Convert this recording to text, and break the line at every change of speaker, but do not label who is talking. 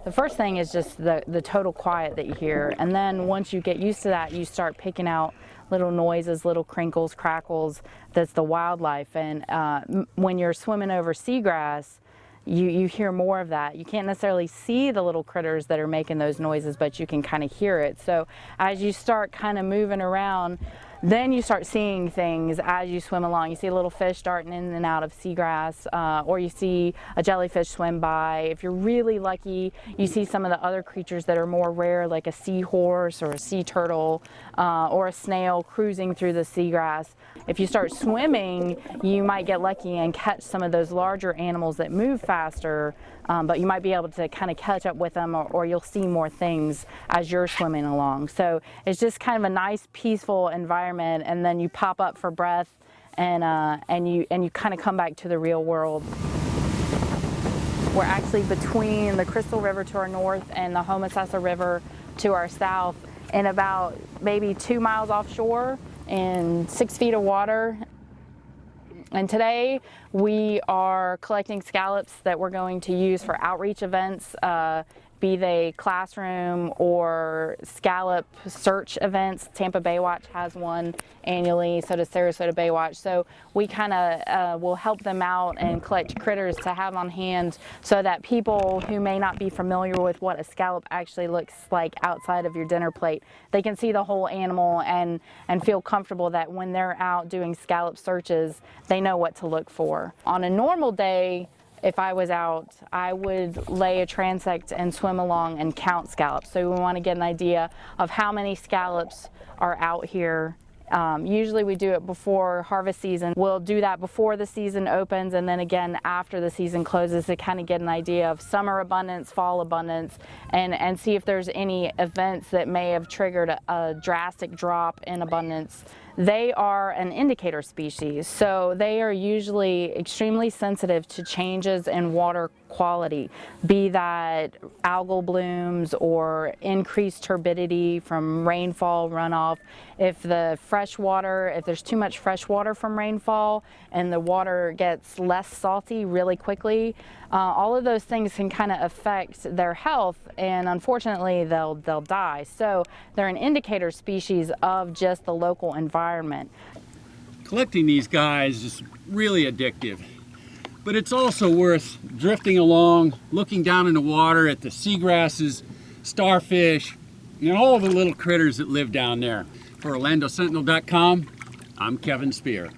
The first thing is just the total quiet that you hear, and then once you get used to that, you start picking out little noises, little crinkles, crackles. That's the wildlife. And when you're swimming over seagrass, you hear more of that. You can't necessarily see the little critters that are making those noises, but you can kind of hear it. So as you start kind of moving around, then you start seeing things as you swim along. You see a little fish darting in and out of seagrass, or you see a jellyfish swim by. If you're really lucky, you see some of the other creatures that are more rare, like a seahorse or a sea turtle, or a snail cruising through the seagrass. If you start swimming, you might get lucky and catch some of those larger animals that move faster, but you might be able to kind of catch up with them, or you'll see more things as you're swimming along. So it's just kind of a nice, peaceful environment, and then you pop up for breath, and you kind of come back to the real world. We're actually between the Crystal River to our north and the Homosassa River to our south, in about maybe 2 miles offshore in 6 feet of water. And today we are collecting scallops that we're going to use for outreach events, be they classroom or scallop search events. Tampa Baywatch has one annually, so does Sarasota Baywatch. So we kind of will help them out and collect critters to have on hand, so that people who may not be familiar with what a scallop actually looks like outside of your dinner plate, they can see the whole animal and feel comfortable that when they're out doing scallop searches, they know what to look for. On a normal day, if I was out, I would lay a transect and swim along and count scallops. So we want to get an idea of how many scallops are out here. Usually we do it before harvest season. We'll do that before the season opens, and then again after the season closes, to kind of get an idea of summer abundance, fall abundance, and see if there's any events that may have triggered a drastic drop in abundance. They are an indicator species, so they are usually extremely sensitive to changes in water quality, be that algal blooms or increased turbidity from rainfall runoff. If there's too much fresh water from rainfall and the water gets less salty really quickly, all of those things can kind of affect their health, and unfortunately they'll die. So they're an indicator species of just the local environment.
Collecting these guys is really addictive, but it's also worth drifting along, looking down in the water at the seagrasses, starfish, and all the little critters that live down there. For OrlandoSentinel.com, I'm Kevin Spear.